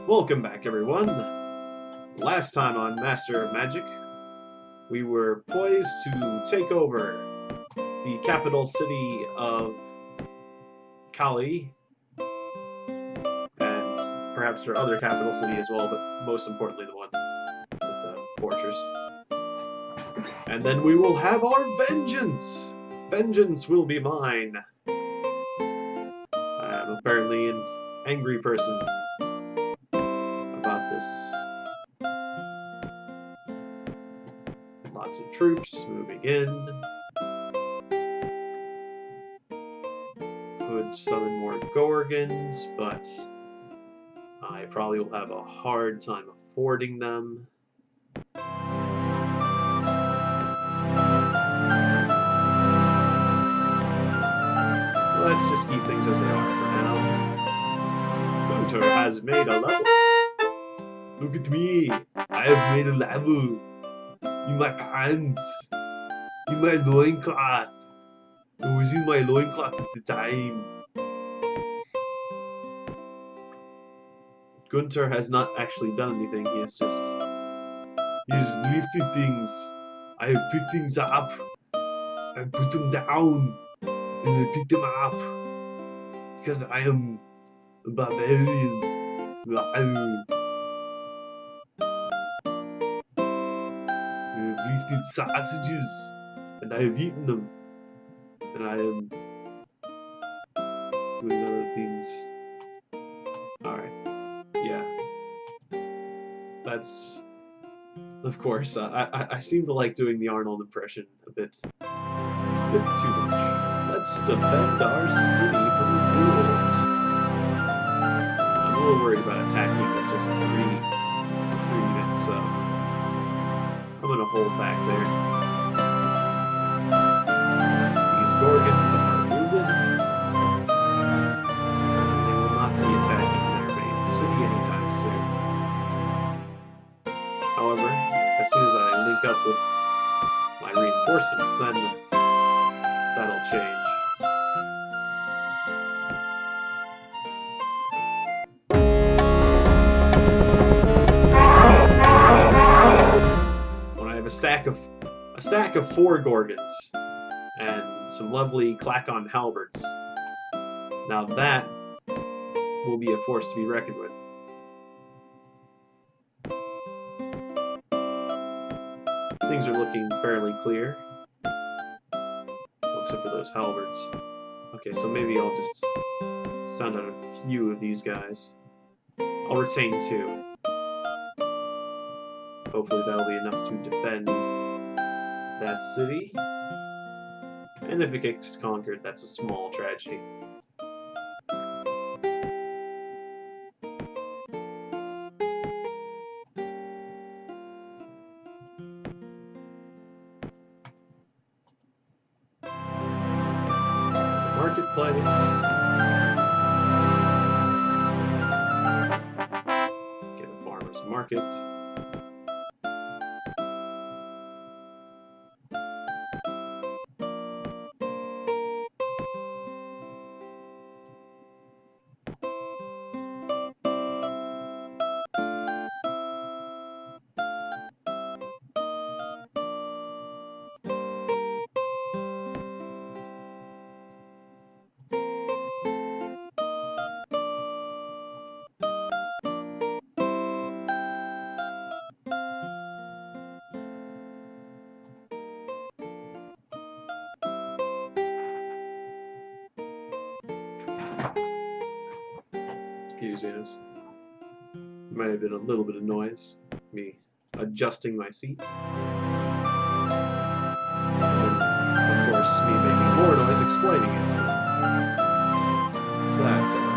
Welcome back, everyone. Last time on Master of Magic, we were poised to take over the capital city of Kali, and perhaps her other capital city as well, but most importantly the one with the fortress. And then we will have our vengeance! Vengeance will be mine! I am apparently an angry person about this. Lots of troops moving in. Could summon more Gorgons, but I probably will have a hard time affording them. Let's just keep things as they are for now. Gunter has made a level. Look at me! I have made a level! In my pants! In my loincloth! I was in my loincloth at the time. Gunter has not actually done anything, he has lifted things. I have picked things up. I put them down. And I picked them up. Because I am a barbarian. I've lifted sausages, and I have eaten them, and I am doing other things. Alright, yeah. That's... Of course, I seem to like doing the Arnold impression a bit too much. Let's defend our city from the ghouls. I'm a little worried about attacking with just three units, so I'm gonna hold back there. These Gorgons are wounded. They will not be attacking their main city anytime soon. However, as soon as I link up with my reinforcements, then that'll change. A stack of 4 Gorgons and some lovely Clacon halberds. Now that will be a force to be reckoned with. Things are looking fairly clear, except for those halberds. Okay, so maybe I'll just sound out a few of these guys. I'll retain 2. Hopefully that'll be enough to defend that city. And if it gets conquered, that's a small tragedy. Marketplace. Get a farmer's market. Excuse might have been a little bit of noise. Me adjusting my seat. And of course, me making more noise explaining it. That's alright.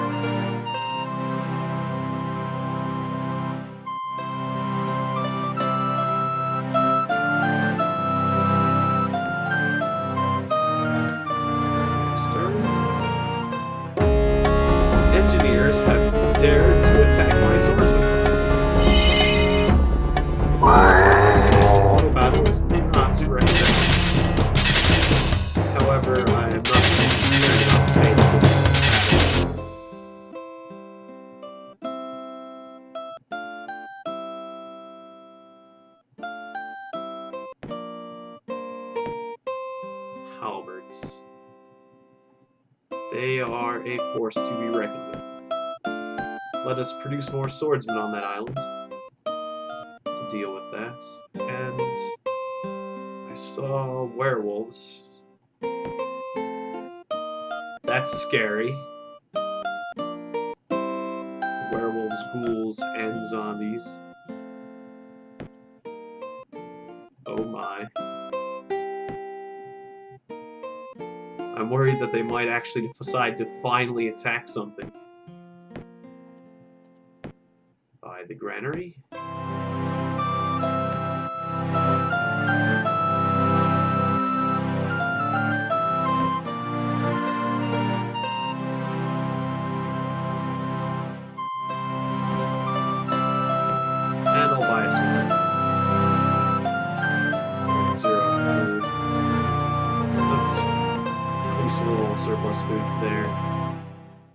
Engineers have dared to attack my swordsman. Auto battle is not to recommend. However, I am not concerned enough to pay this battle. They are a force to be reckoned with. Let us produce more swordsmen on that island to deal with that. And I saw werewolves. That's scary. Werewolves, ghouls, and zombies. Oh my. I'm worried that they might actually decide to finally attack something. By the granary? And I'll buy a sword. Zero food. Let's produce a little surplus food there.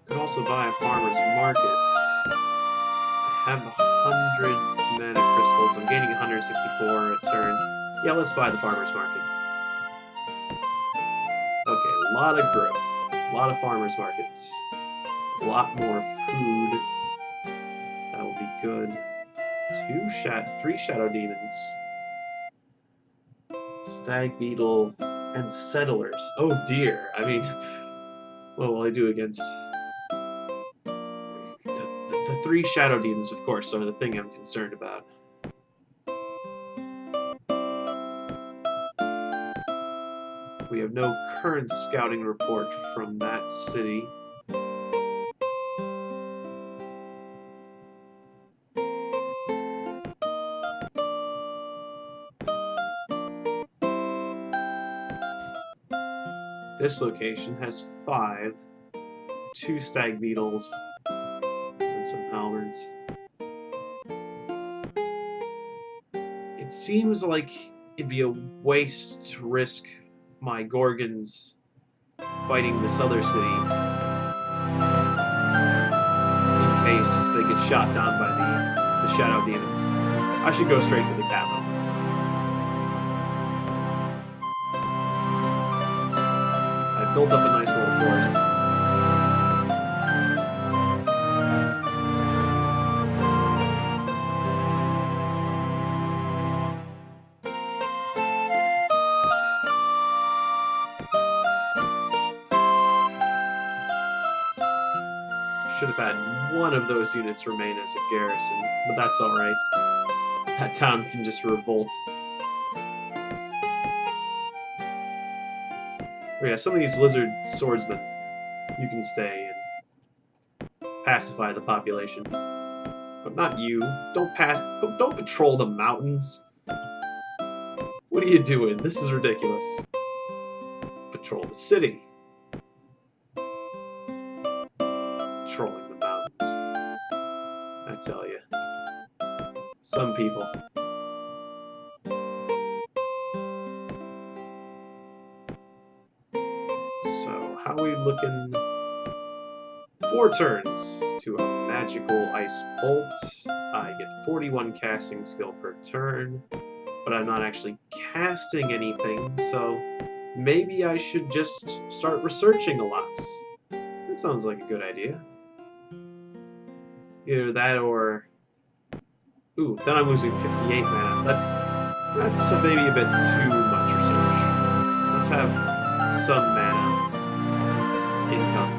Could also buy a farmer's market. I have 100 mana crystals. I'm gaining 164 a turn. Yeah, let's buy the farmer's market. Okay, a lot of growth. A lot of farmer's markets. A lot more food. That will be good. 3 shadow demons. Stag beetle and settlers. Oh dear. I mean, what will I do against the 3 shadow demons, of course, are the thing I'm concerned about. We have no current scouting report from that city. This location has 5, 2 stag beetles, and some halberds. It seems like it'd be a waste to risk my Gorgons fighting this other city in case they get shot down by the shadow demons. I should go straight to the capital. Built up a nice little forest. Should have had one of those units remain as a garrison, but that's alright. That town can just revolt. Oh yeah, some of these lizard swordsmen, you can stay and pacify the population. But not you. Don't patrol the mountains. What are you doing? This is ridiculous. Patrol the city. Patrolling the mountains. I tell you. Some people. How are we looking? 4 turns to a magical ice bolt. I get 41 casting skill per turn, but I'm not actually casting anything, so maybe I should just start researching a lot. That sounds like a good idea. Either that or... Ooh, then I'm losing 58 mana. That's maybe a bit too much research. Let's have some mana income.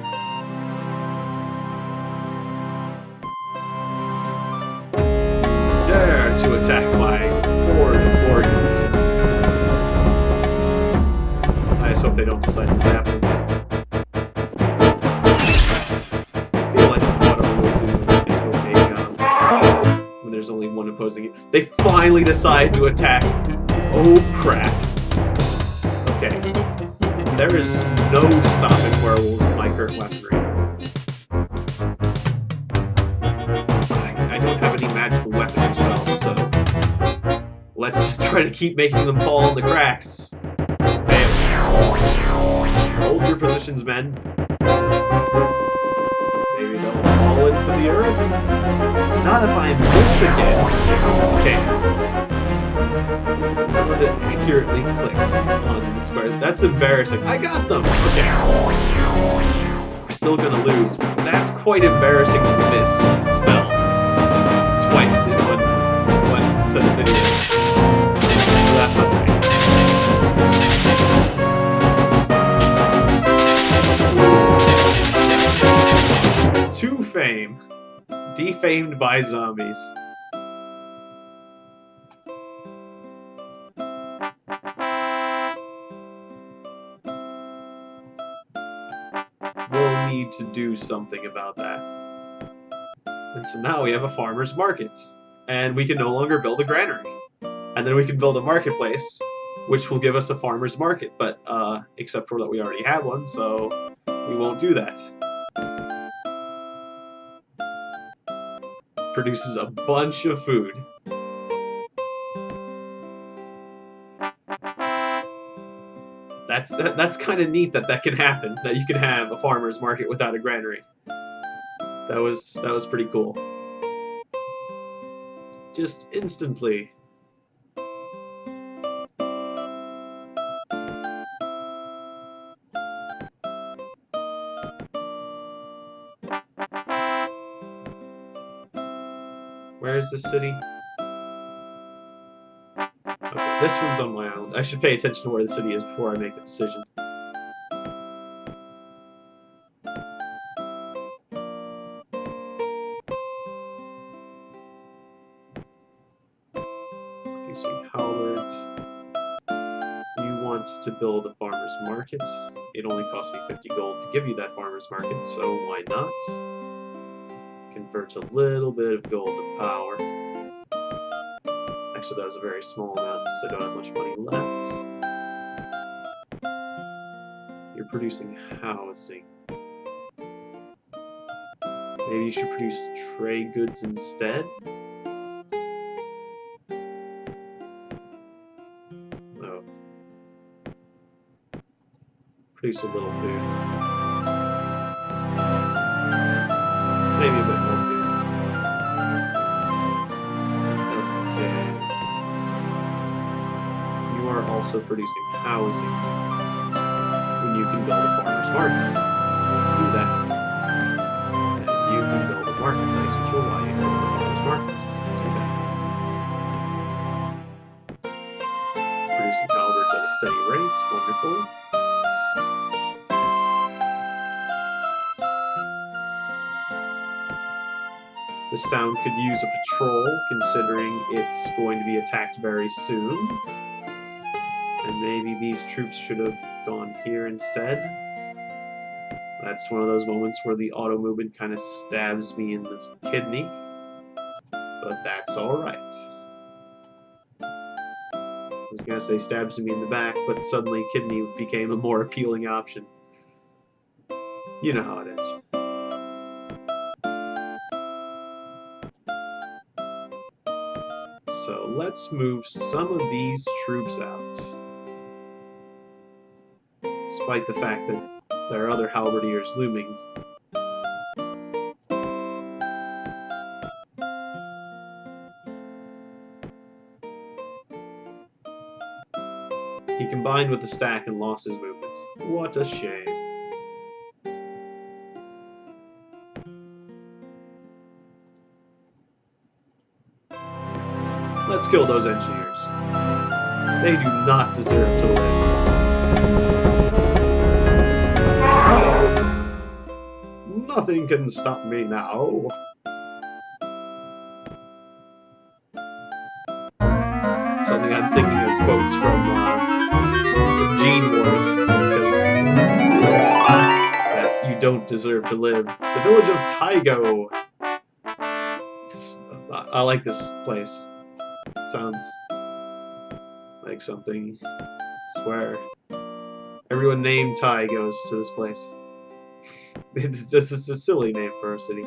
Dare to attack my horde of organs. I just hope they don't decide to zap them. I feel like whatever we'll do in Tiegon when there's only one opposing you. They finally decide to attack. Oh crap. Okay. There is no stopping werewolves with my current weaponry. I don't have any magical weaponry spells, so let's just try to keep making them fall in the cracks. Bam. Hold your positions, men. Maybe they'll fall into the earth? Not if I miss again. Okay. Remember to accurately click on the square. That's embarrassing. I got them! Okay. still gonna lose. That's quite embarrassing to misspell twice in one set of videos. So that's alright. To fame. Defamed by zombies. We'll need to do something about that. And so now we have a farmer's market. And we can no longer build a granary. And then we can build a marketplace, which will give us a farmer's market. But, except for that we already have one, so we won't do that. Produces a bunch of food. That's kind of neat that can happen. That you can have a farmer's market without a granary. That was pretty cool. Just instantly. Where is the city? Okay, this one's on my island. I should pay attention to where the city is before I make a decision. Producing halberds. You want to build a farmer's market. It only cost me 50 gold to give you that farmer's market, so why not? Converts a little bit of gold to power. Actually, that was a very small amount since I don't have much money left. You're producing housing. Maybe you should produce trade goods instead? No. Produce a little food. Maybe a bit more food. Okay. You are also producing housing when you can build a farmer's market. Do that. And you can build a marketplace, which will allow you to build a farmer's market. Do that. Producing halberds at a steady rate. Wonderful. This town could use a patrol, considering it's going to be attacked very soon. And maybe these troops should have gone here instead. That's one of those moments where the auto movement kind of stabs me in the kidney. But that's alright. I was gonna say stabs me in the back, but suddenly kidney became a more appealing option. You know how it is. So let's move some of these troops out. Despite the fact that there are other halberdiers looming. He combined with the stack and lost his movement. What a shame. Let's kill those engineers. They do not deserve to live. Nothing can stop me now. Suddenly I'm thinking of quotes from Gene Wars, because that you don't deserve to live. The village of Tiegon. I like this place. Sounds like something. I swear. Everyone named Ty goes to this place. It's just a silly name for a city.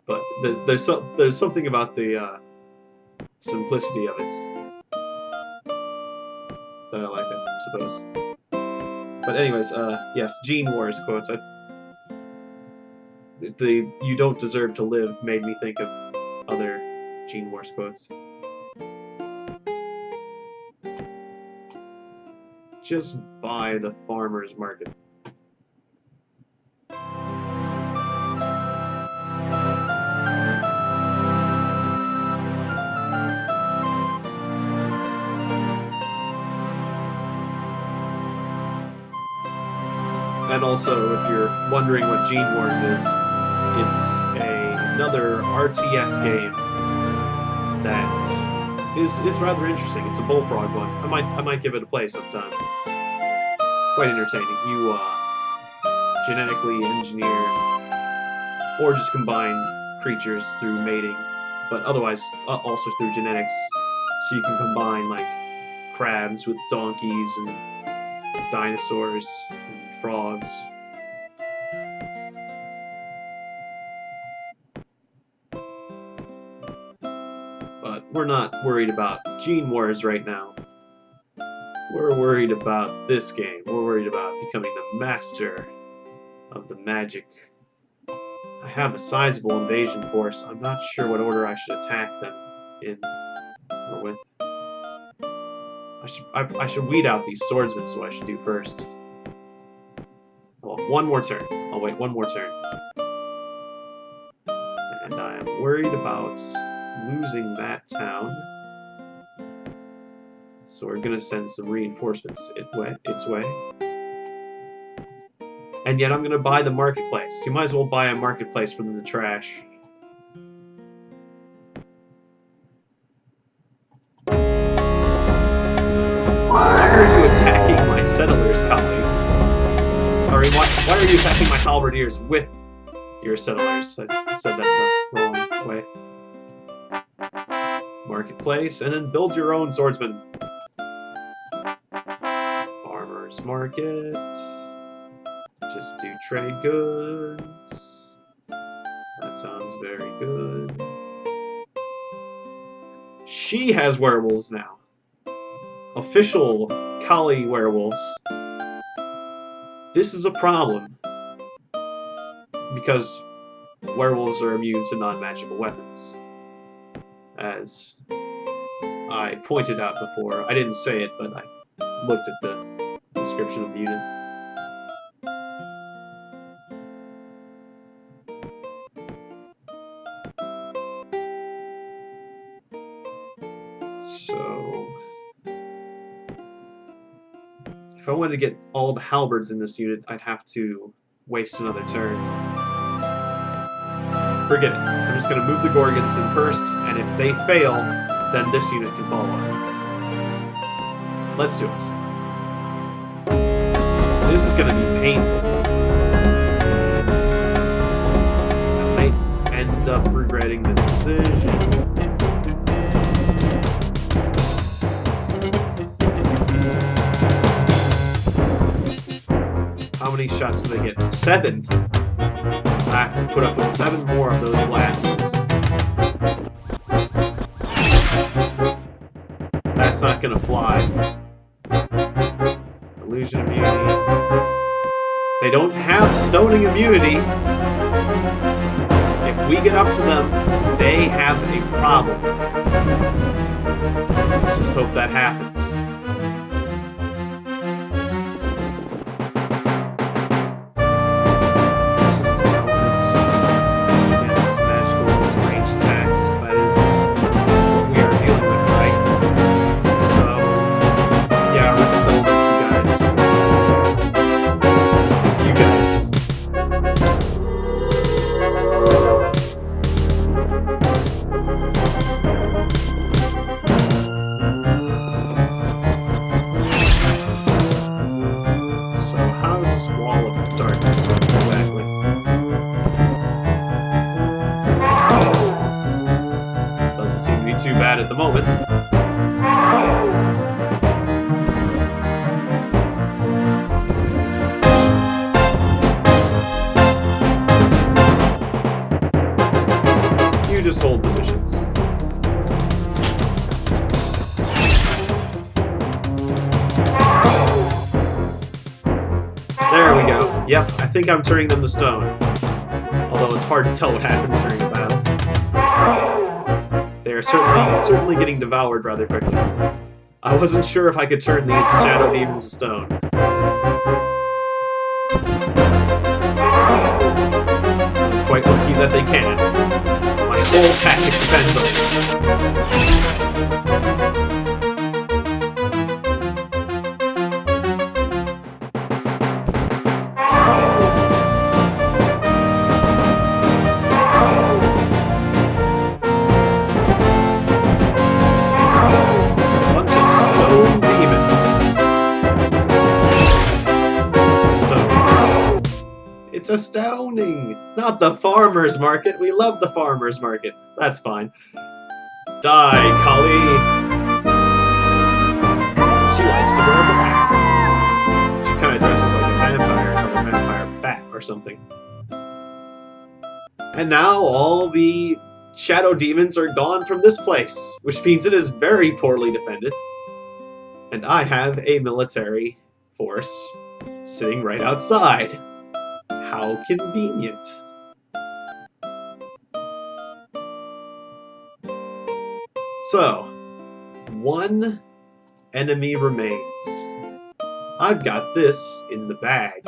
But there's something about the simplicity of it that I like, I suppose. But anyways, yes, Gene Wars quotes. The "you don't deserve to live" made me think of other Gene Wars quotes. just by the farmer's market. And also, if you're wondering what Gene Wars is, it's another RTS game that is rather interesting. It's a bullfrog one. I might give it a play sometime. Quite entertaining. You genetically engineer or just combine creatures through mating, but otherwise also through genetics. So you can combine like crabs with donkeys and dinosaurs and frogs. But we're not worried about Gene Wars right now. We're worried about this game. We're worried about becoming the master of the magic. I have a sizable invasion force. I'm not sure what order I should attack them in or with. I should weed out these swordsmen is what I should do first. Well, one more turn. I'll wait one more turn. And I am worried about losing that town. So we're gonna send some reinforcements its way. And yet I'm gonna buy the marketplace. You might as well buy a marketplace from the trash. Why are you attacking my settlers, colleague? Or why are you attacking my halberdiers with your settlers? I said that the wrong way. Marketplace, and then build your own swordsman. Farmer's market. Just do trade goods. That sounds very good. She has werewolves now. Official collie werewolves. This is a problem. Because werewolves are immune to non-magical weapons. As I pointed out before. I didn't say it, but I looked at the description of the unit. So, if I wanted to get all the halberds in this unit, I'd have to waste another turn. Forget it. I'm just going to move the Gorgons in first, and if they fail, then this unit can follow up. Let's do it. This is going to be painful. I might end up regretting this decision. How many shots do they get? 7. I have to put up with 7 more of those blasts. That's not gonna fly. Illusion immunity. They don't have stoning immunity. If we get up to them, they have a problem. Let's just hope that happens. Too bad at the moment. You just hold positions. There we go. Yep, I think I'm turning them to stone. Although it's hard to tell what happens during a battle. They are certainly getting devoured rather quickly. I wasn't sure if I could turn these shadow demons to stone. I'm quite lucky that they can. My whole tactic depends on It's astounding! Not the farmer's market! We love the farmer's market! That's fine. Die, Kali! She likes to wear black. She kind of dresses like a vampire, or a vampire bat or something. And now all the shadow demons are gone from this place, which means it is very poorly defended. And I have a military force sitting right outside. How convenient. So, one enemy remains. I've got this in the bag.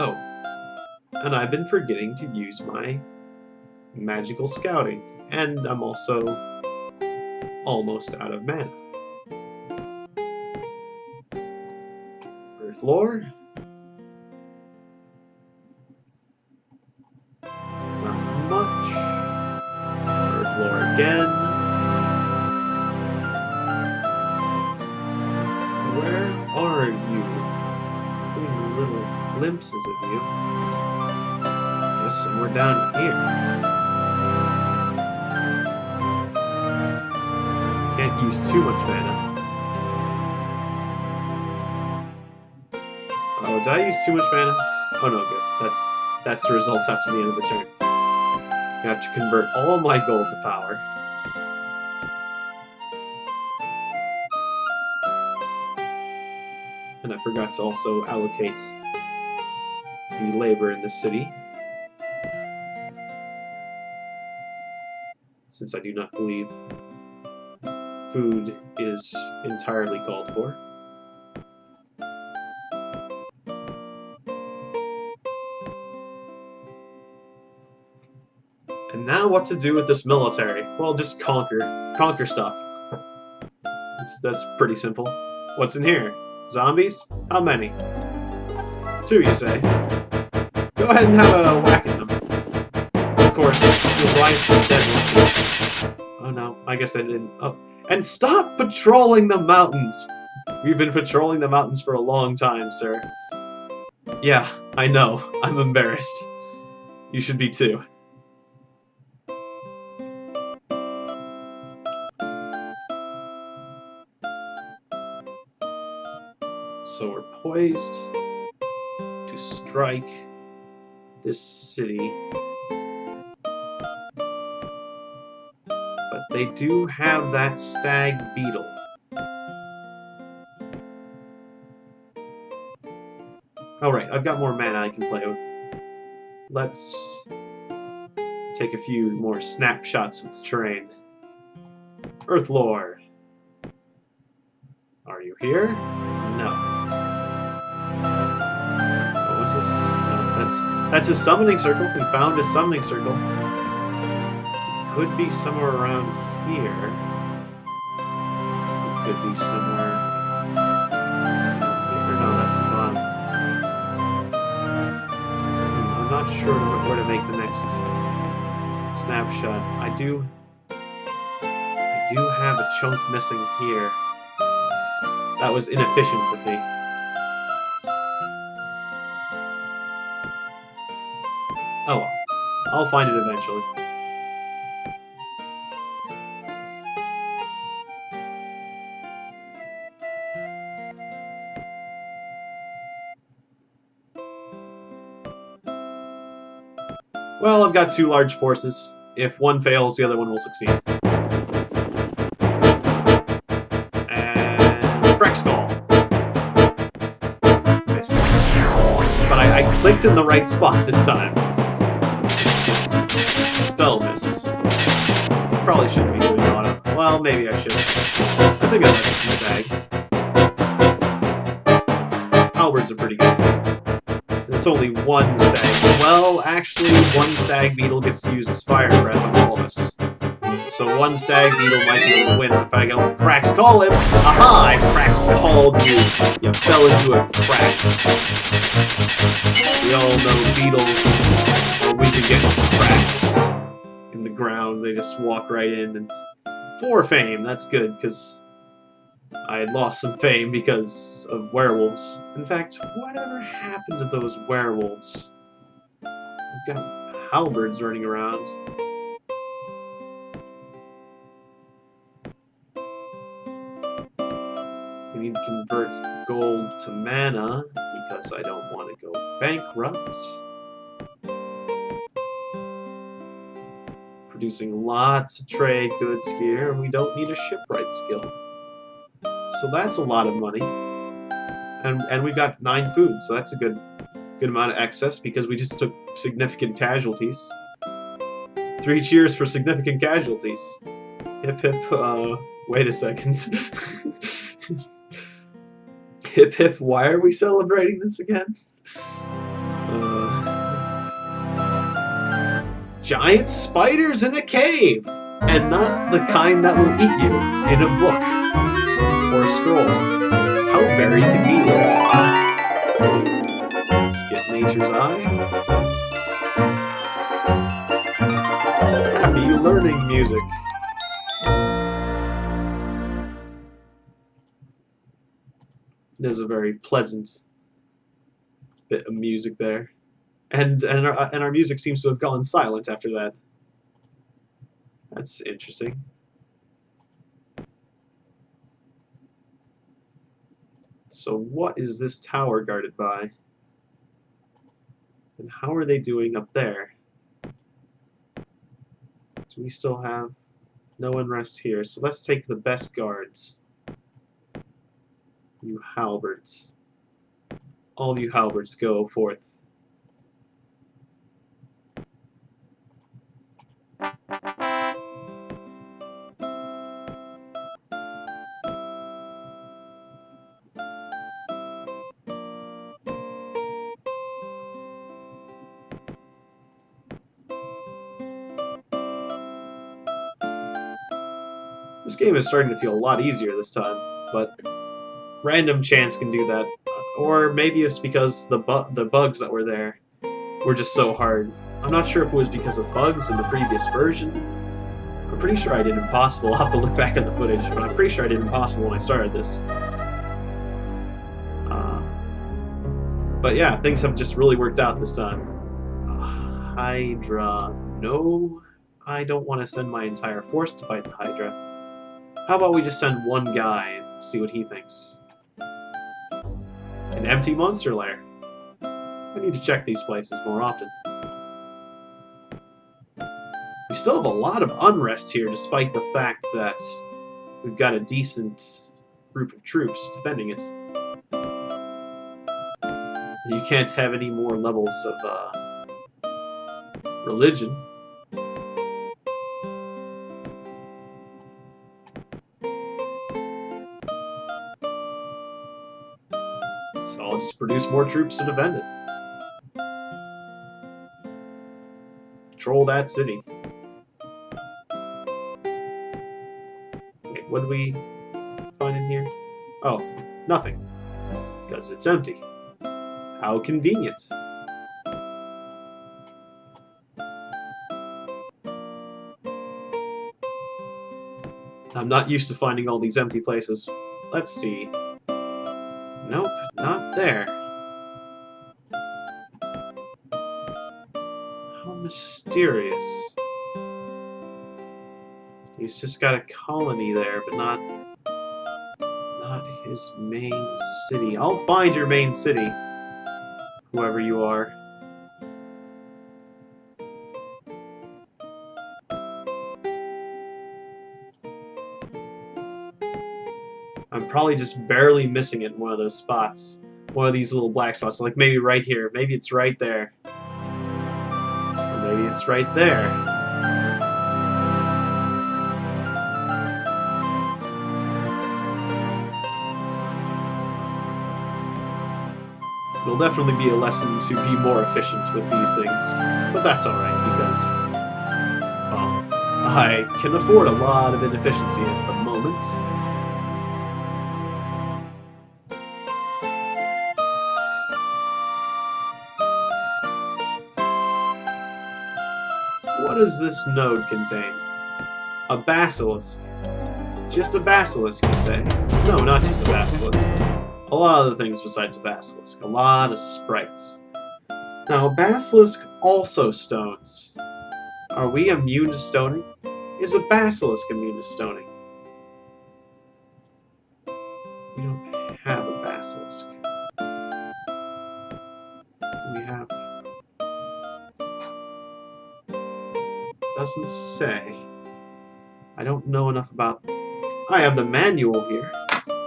Oh, and I've been forgetting to use my magical scouting, and I'm also almost out of mana. Earth lore. Again. Where are you? Getting little glimpses of you. Guess somewhere down here. Can't use too much mana. Oh, did I use too much mana? Oh no, good. That's the results after the end of the turn. I have to convert all my gold to power. And I forgot to also allocate the labor in the city, since I do not believe food is entirely called for. And now what to do with this military? Well, just conquer stuff. That's pretty simple. What's in here? Zombies? How many? 2, you say? Go ahead and have a whack at them. Of course, your wife is dead. Oh no, I guess I didn't. Oh, and stop patrolling the mountains! We've been patrolling the mountains for a long time, sir. Yeah, I know. I'm embarrassed. You should be too. So we're poised to strike this city. But they do have that stag beetle. Alright, I've got more mana I can play with. Let's take a few more snapshots of the terrain. Earth lore. Are you here? No. What was this? No, that's a summoning circle. We found a summoning circle. It could be somewhere around here. It could be somewhere here. No, that's the bottom. I'm not sure where to make the next snapshot. I do have a chunk missing here. That was inefficient of me. Oh well. I'll find it eventually. Well, I've got 2 large forces. If one fails, the other one will succeed. I clicked in the right spot this time. Spell missed. Probably shouldn't be doing a lot Well, maybe I should. I think I like this stag. Halberds are pretty good. It's only one stag. Well, actually, one stag beetle gets to use his fire breath on all of us. So one stag beetle might be able to win if I go cracks call him. Aha! I cracks called you. You fell into a crack. We all know beetles are weak against cracks in the ground. They just walk right in. And for fame, that's good because I had lost some fame because of werewolves. In fact, whatever happened to those werewolves? We've got halberds running around. We need to convert gold to mana because I don't want to go bankrupt. Producing lots of trade goods here, and we don't need a shipwright skill. So that's a lot of money. And we've got 9 food, so that's a good amount of excess because we just took significant casualties. 3 cheers for significant casualties. Hip hip, wait a second. Hip hip, why are we celebrating this again? Giant spiders in a cave! And not the kind that will eat you in a book or a scroll. How very convenient. Let's get nature's eye. Happy learning music. There's a very pleasant bit of music there. And our music seems to have gone silent after that. That's interesting. So what is this tower guarded by? And how are they doing up there? Do we still have no unrest here? So let's take the best guards. You halberds. All of you halberds go forth. This game is starting to feel a lot easier this time, but random chance can do that. Or maybe it's because the bugs that were there were just so hard. I'm not sure if it was because of bugs in the previous version. I'm pretty sure I did Impossible. I'll have to look back at the footage, but I'm pretty sure I did Impossible when I started this. But yeah, things have just really worked out this time. Hydra. No, I don't want to send my entire force to fight the Hydra. How about we just send one guy and see what he thinks? An empty monster lair. I need to check these places more often. We still have a lot of unrest here, despite the fact that we've got a decent group of troops defending it. You can't have any more levels of religion. So I'll just produce more troops to defend it. Control that city. Wait, what did we find in here? Oh, nothing. Because it's empty. How convenient. I'm not used to finding all these empty places. Let's see. Nope, not there. How mysterious. He's just got a colony there, but not his main city. I'll find your main city, whoever you are. I'm probably just barely missing it in one of those spots. One of these little black spots, like maybe right here. Maybe it's right there. Or maybe it's right there. It'll definitely be a lesson to be more efficient with these things. But that's alright, because, well, I can afford a lot of inefficiency at the moment. What does this node contain? A basilisk. Just a basilisk, you say? No, not just a basilisk. A lot of other things besides a basilisk. A lot of sprites. Now, a basilisk also stones. Are we immune to stoning? Is a basilisk immune to stoning? We don't have a basilisk. Do we have? Doesn't say. I don't know enough about... I have the manual here.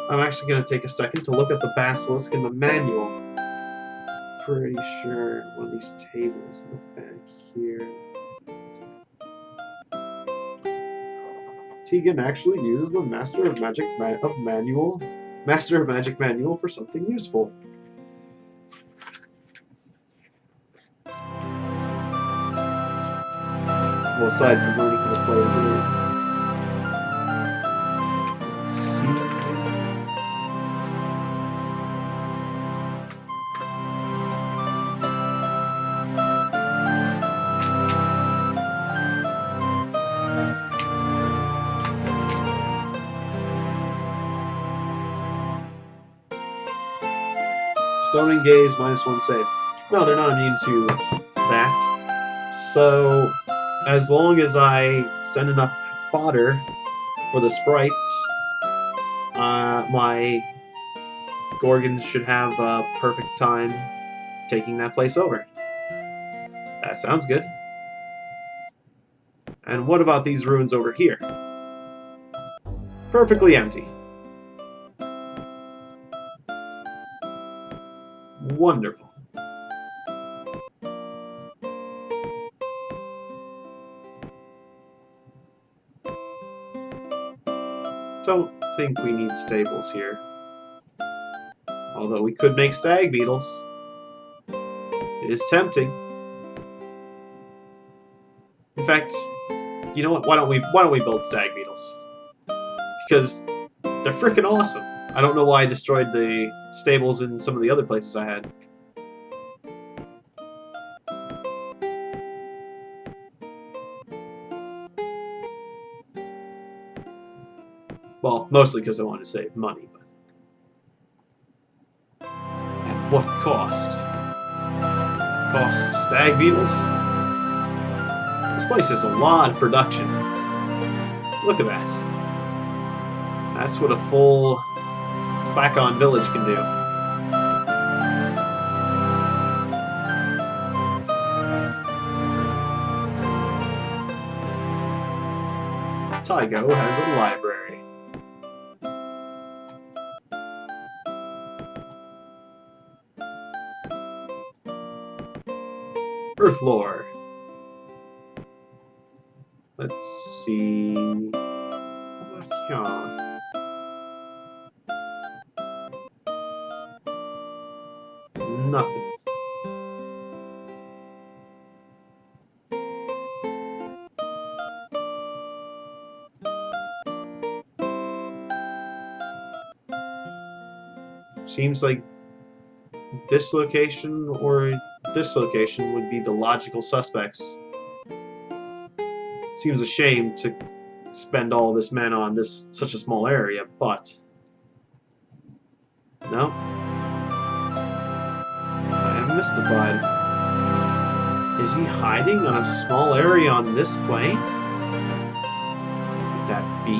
I'm actually going to take a second to look at the basilisk in the manual. Pretty sure one of these tables in the back here. Tiegon actually uses the Master of Magic Manual for something useful. Well, aside from learning how to play the game. Let's see. Stoning gaze, -1 save. No, they're not immune to that. So, as long as I send enough fodder for the sprites, my Gorgons should have a perfect time taking that place over. That sounds good. And what about these ruins over here? Perfectly empty. Wonderful. Don't think we need stables here. Although we could make stag beetles. It is tempting. In fact, you know what? Why don't we build stag beetles? Because they're freaking awesome. I don't know why I destroyed the stables in some of the other places I had. Well, mostly because I wanted to save money, but at what cost? The cost of stag beetles? This place has a lot of production. Look at that. That's what a full Tiegon village can do. Tiegon has a library. Earth lore. Let's see. What here? Nothing. Seems like this location or this location would be the logical suspects. Seems a shame to spend all this mana on such a small area, but no. I am mystified. Is he hiding on a small area on this plane? Would that be?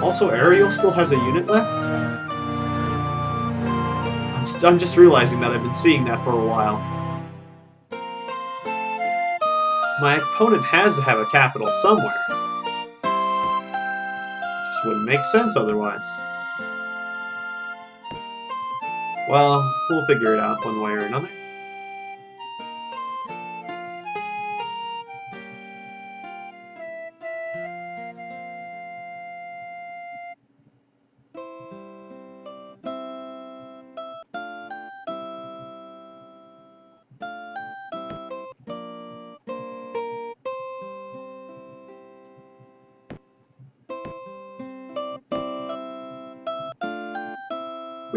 Also, Ariel still has a unit left? I'm just realizing that I've been seeing that for a while. My opponent has to have a capital somewhere. Just wouldn't make sense otherwise. Well, we'll figure it out one way or another.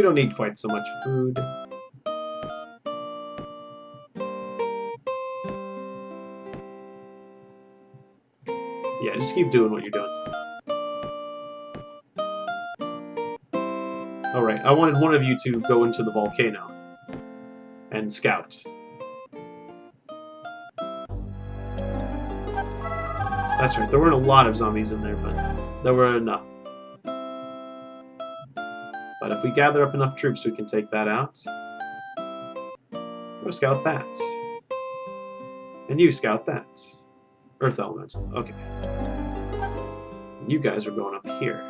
We don't need quite so much food. Yeah, just keep doing what you're doing. Alright, I wanted one of you to go into the volcano and scout. That's right, there weren't a lot of zombies in there, but there were enough. But if we gather up enough troops, we can take that out. Go scout that. And you scout that. Earth Elemental, okay. You guys are going up here.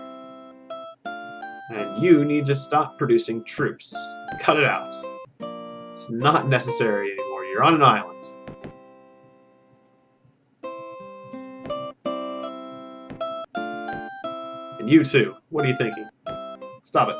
And you need to stop producing troops. Cut it out. It's not necessary anymore. You're on an island. And you too. What are you thinking? Stop it.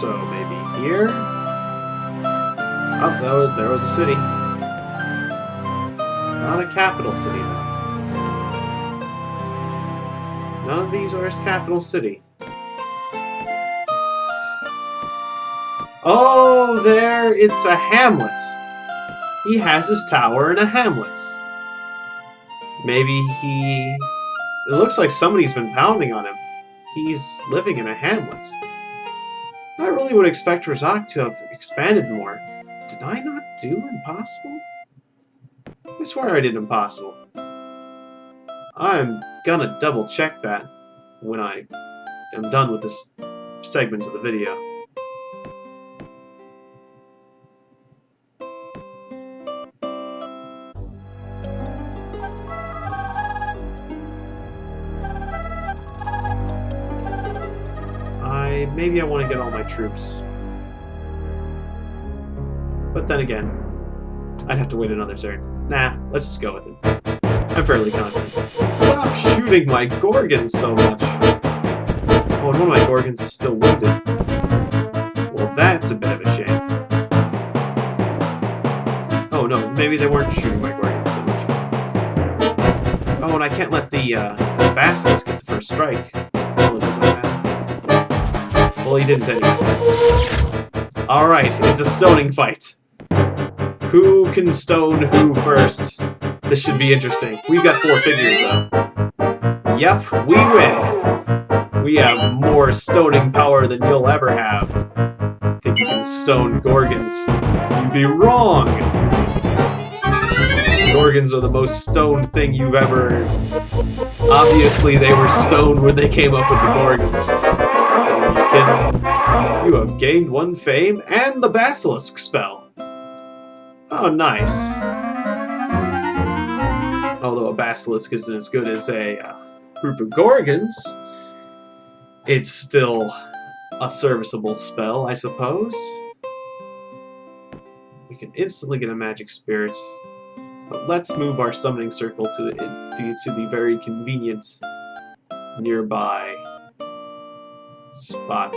So maybe here? Oh, there was a city. Not a capital city, though. None of these are his capital city. Oh, there, it's a hamlet. He has his tower in a hamlet. Maybe he... It looks like somebody's been pounding on him. He's living in a hamlet. I really would expect Razak to have expanded more. Did I not do Impossible? I swear I did Impossible. I'm gonna double check that when I am done with this segment of the video. Maybe I want to get all my troops. But then again, I'd have to wait another turn. Nah, let's just go with it. I'm fairly confident. Stop shooting my Gorgons so much! Oh, and one of my Gorgons is still wounded. Well, that's a bit of a shame. Oh no, maybe they weren't shooting my Gorgons so much. Oh, and I can't let the Basilisk get the first strike. Well, it doesn't matter. Well, he didn't anyways. Alright, it's a stoning fight. Who can stone who first? This should be interesting. We've got 4 figures, though. Yep, we win. We have more stoning power than you'll ever have. Think you can stone Gorgons? You'd be wrong! Gorgons are the most stoned thing you've ever... Obviously, they were stoned when they came up with the Gorgons. You have gained 1 fame and the Basilisk spell. Oh, nice. Although a Basilisk isn't as good as a group of Gorgons, it's still a serviceable spell, I suppose. We can instantly get a Magic Spirit, but let's move our summoning circle to the very convenient nearby spot.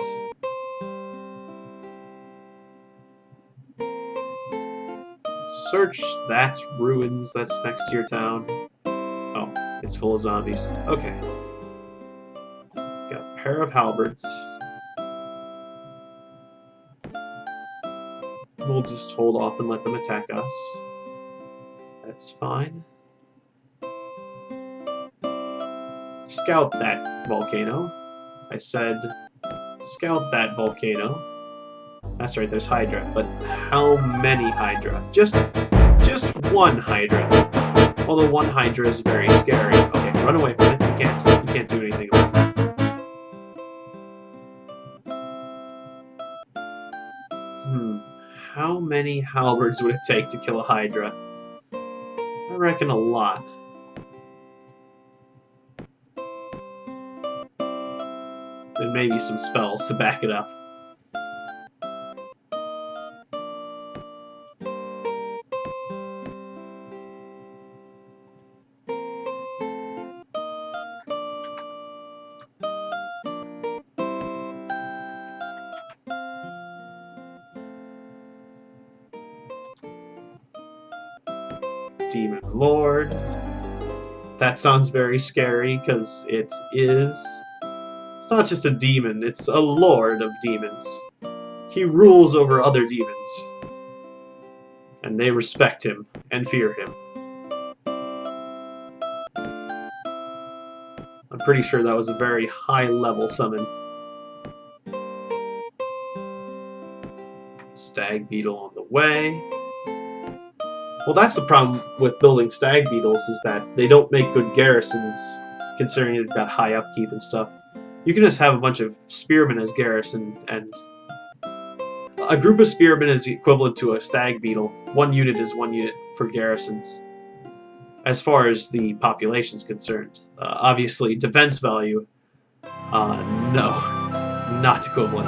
Search that ruins that's next to your town. Oh, it's full of zombies. Okay. Got a pair of halberds. We'll just hold off and let them attack us. That's fine. Scout that volcano. I said, scout that volcano. That's right, there's Hydra, but how many Hydra? Just 1 Hydra. Although 1 Hydra is very scary. Okay, run away from it. You can't do anything about that. How many halberds would it take to kill a Hydra? I reckon a lot. And maybe some spells to back it up. Demon Lord. That sounds very scary because it is. It's not just a demon, it's a lord of demons. He rules over other demons. And they respect him and fear him. I'm pretty sure that was a very high level summon. Stag beetle on the way. Well, that's the problem with building stag beetles, is that they don't make good garrisons, considering they've got high upkeep and stuff. You can just have a bunch of spearmen as garrison, and a group of spearmen is equivalent to a stag beetle. 1 unit is 1 unit for garrisons, as far as the population's concerned. Obviously, defense value, no, not equivalent.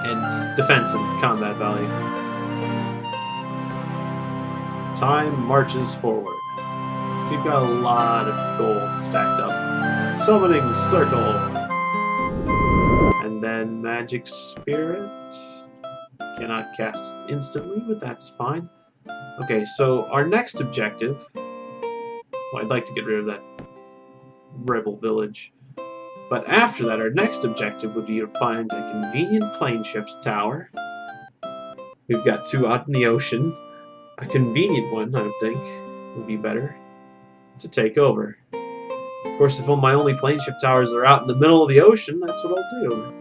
And defense and combat value. Time marches forward. We've got a lot of gold stacked up. Summoning Circle! And then Magic Spirit. Cannot cast it instantly, but that's fine. Okay, so our next objective... Well, I'd like to get rid of that rebel village. But after that, our next objective would be to find a convenient plane shift tower. We've got 2 out in the ocean. A convenient one, I would think, would be better to take over. Of course, if my only plane shift towers are out in the middle of the ocean, that's what I'll do.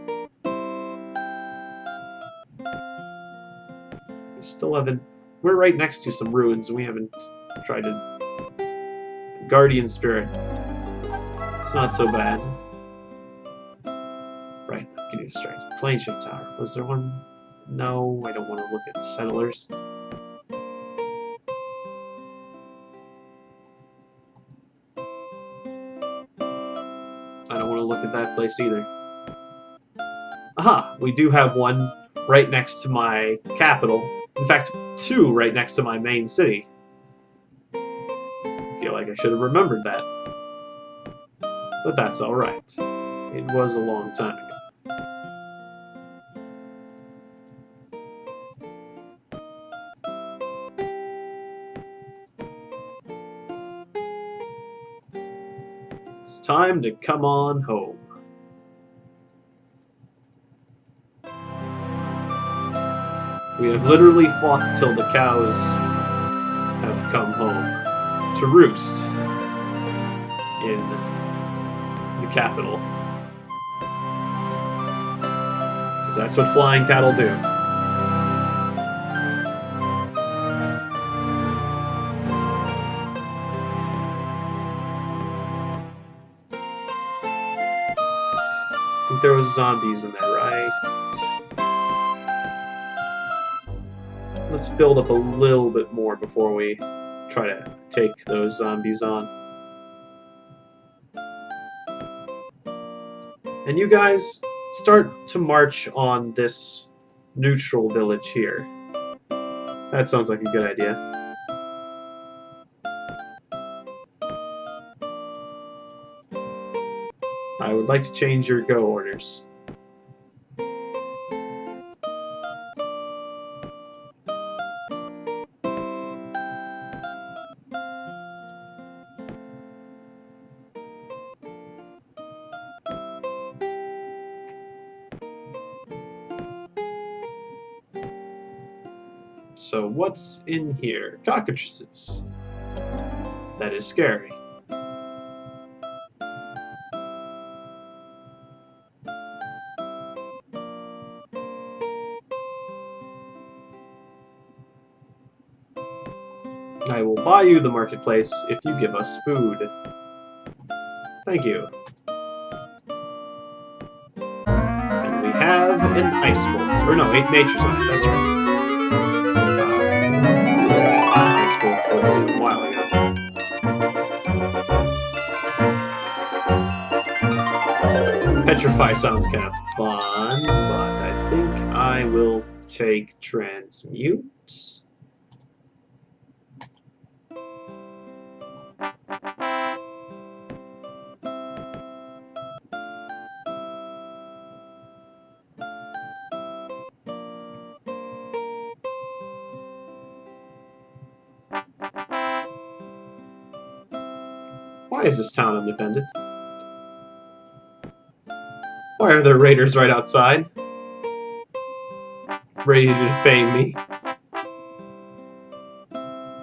We still haven't... We're right next to some ruins, and we haven't tried to... Guardian Spirit. It's not so bad. Right, I'm getting distracted. Plane shift tower. Was there one? No, I don't want to look at settlers. I don't want to look at that place either. Aha! We do have one right next to my capital. In fact, 2 right next to my main city. I feel like I should have remembered that. But that's alright. It was a long time ago. It's time to come on home. We have literally fought till the cows have come home to roost in the capital. Because that's what flying cattle do. I think there was zombies in there, right? Let's build up a little bit more before we try to take those zombies on. And you guys start to march on this neutral village here. That sounds like a good idea. I would like to change your go orders. So what's in here? Cockatrices. That is scary. I will buy you the marketplace if you give us food. Thank you. And we have and Ice Bolt. Or no, Nature's Eye, that's right. Ice Bolt was a while ago. Petrify sounds kind of fun, but I think I will take Transmute. Why is this town undefended? Why are there raiders right outside? Ready to defame me?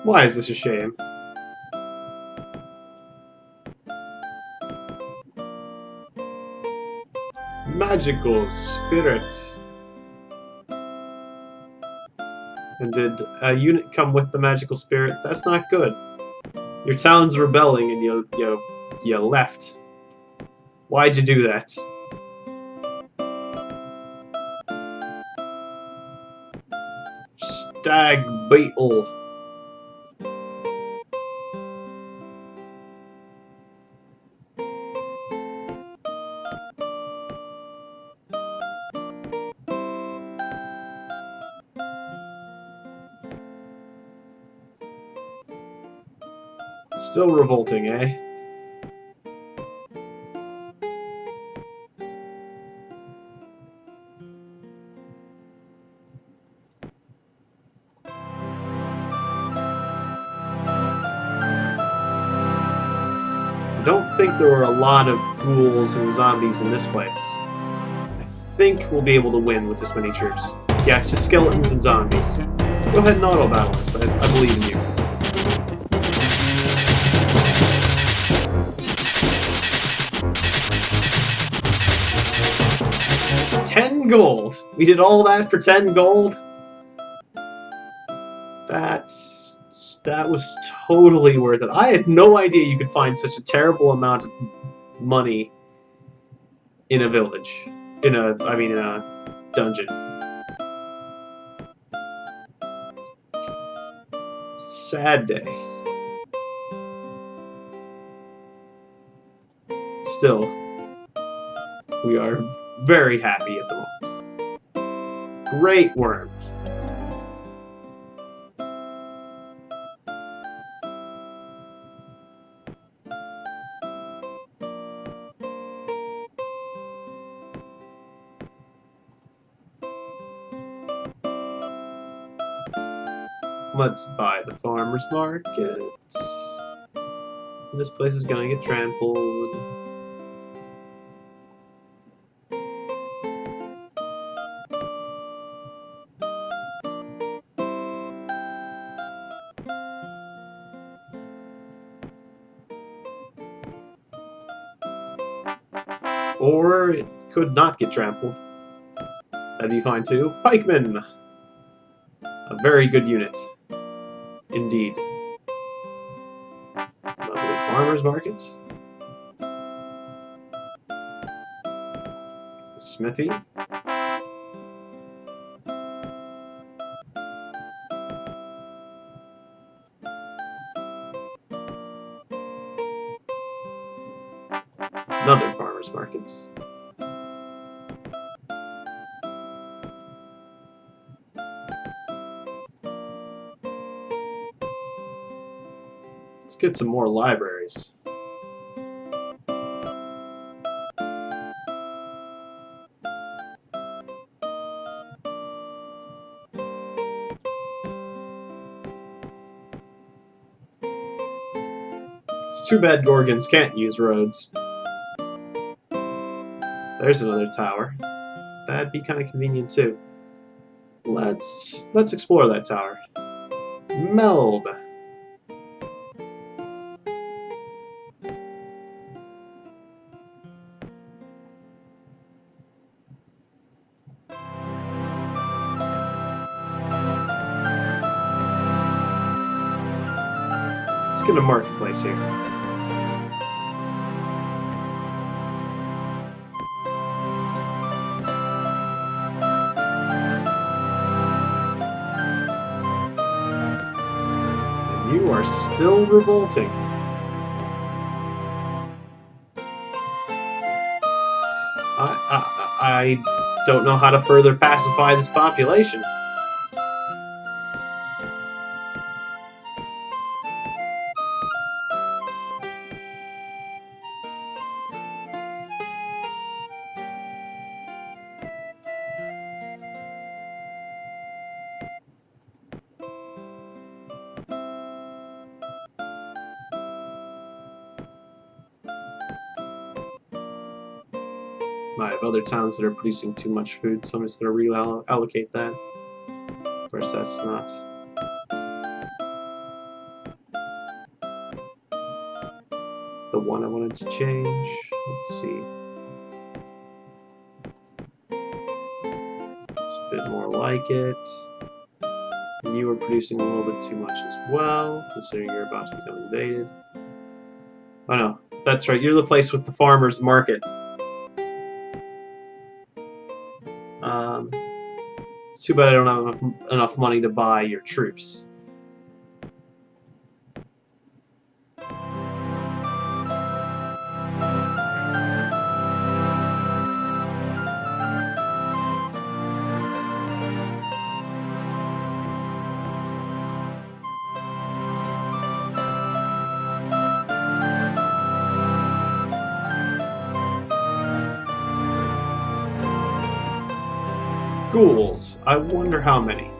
Why is this a shame? Magical Spirit. And did a unit come with the Magical Spirit? That's not good. Your town's rebelling and you left. Why'd you do that? Stag Beetle. Still revolting, eh? I don't think there were a lot of ghouls and zombies in this place. I think we'll be able to win with this many troops. Yeah, it's just skeletons and zombies. Go ahead and auto-battle us. I believe in you. Gold. We did all that for 10 gold? That was totally worth it. I had no idea you could find such a terrible amount of money in a village. In a dungeon. Sad day. Still, we are very happy at the moment. Great worm. Let's buy the farmer's market. This place is gonna get trampled. Or it could not get trampled. That'd be fine too. Pikemen! A very good unit. Indeed. Lovely farmers markets. Smithy. Another farmers markets. Let's get some more libraries. It's too bad Gorgons can't use roads. There's another tower. That'd be kind of convenient too. Let's explore that tower. Meld. Let's get a marketplace here. You are still revolting. I don't know how to further pacify this population. I have other towns that are producing too much food, so I'm just going to reallocate that. Of course, that's not... the one I wanted to change. Let's see. It's a bit more like it. You are producing a little bit too much as well, considering you're about to become invaded. Oh no, that's right, you're the place with the farmer's market. It's too bad I don't have enough money to buy your troops. Ghouls. I wonder how many.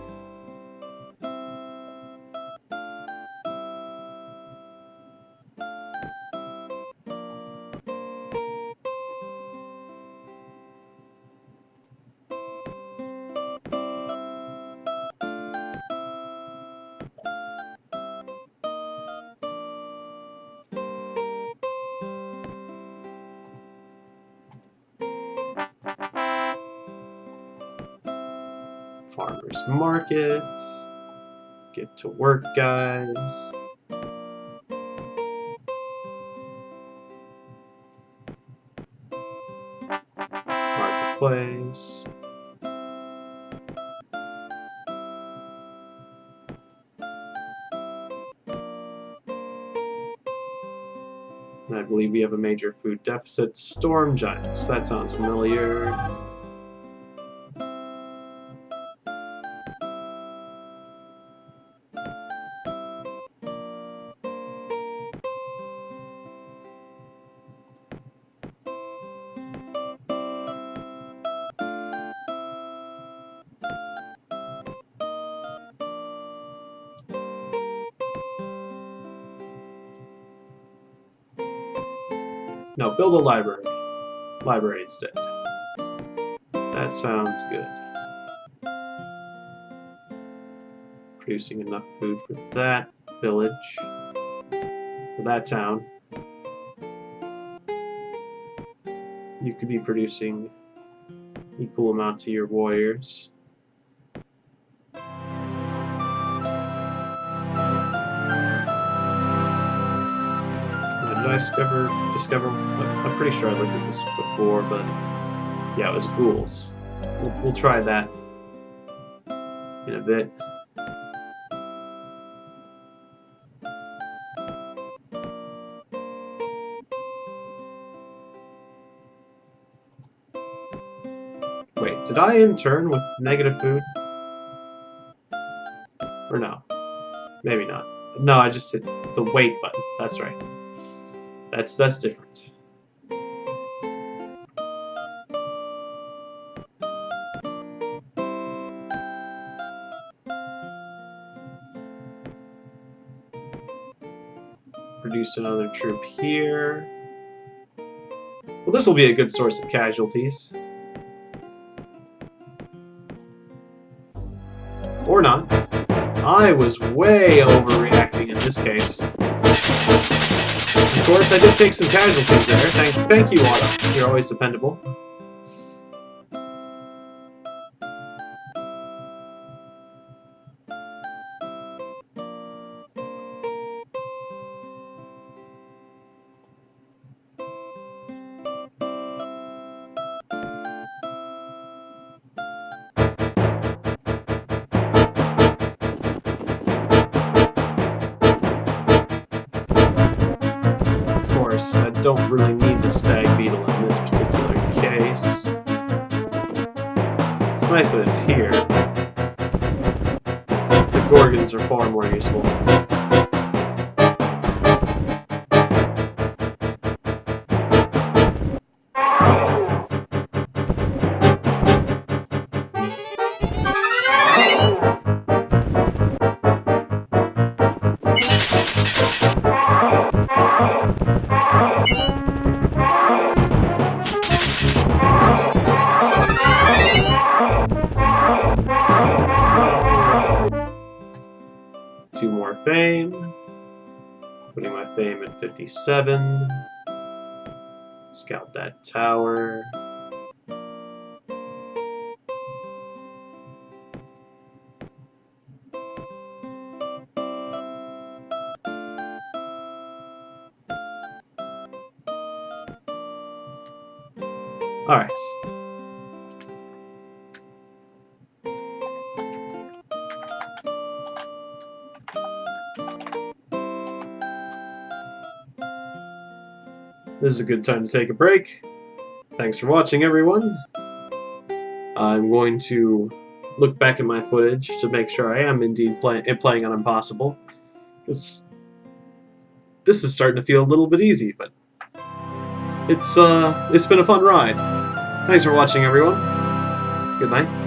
Farmer's market. Get to work, guys. Marketplace. And I believe we have a major food deficit. Storm giants. That sounds familiar. No, build a library. Library instead. That sounds good. Producing enough food for that village. For that town. You could be producing equal amount to your warriors. Did I discover? I'm pretty sure I looked at this before, but yeah, it was ghouls. We'll try that in a bit. Wait, did I intern with negative food? Or no? Maybe not. No, I just hit the wait button. That's right. That's different. Produced another troop here. Well, this will be a good source of casualties. Or not. I was way overreacting in this case. Of course, I did take some casualties there. Thank you, Otto. You're always dependable. don't really need the stag beetle in this particular case. It's nice that it's here. The gorgons are far more useful. Two more fame. Putting my fame at 57. Scout that tower. Alright. This is a good time to take a break. Thanks for watching, everyone. I'm going to look back at my footage to make sure I am indeed playing on Impossible. This is starting to feel a little bit easy, but it's been a fun ride. Thanks for watching, everyone. Good night.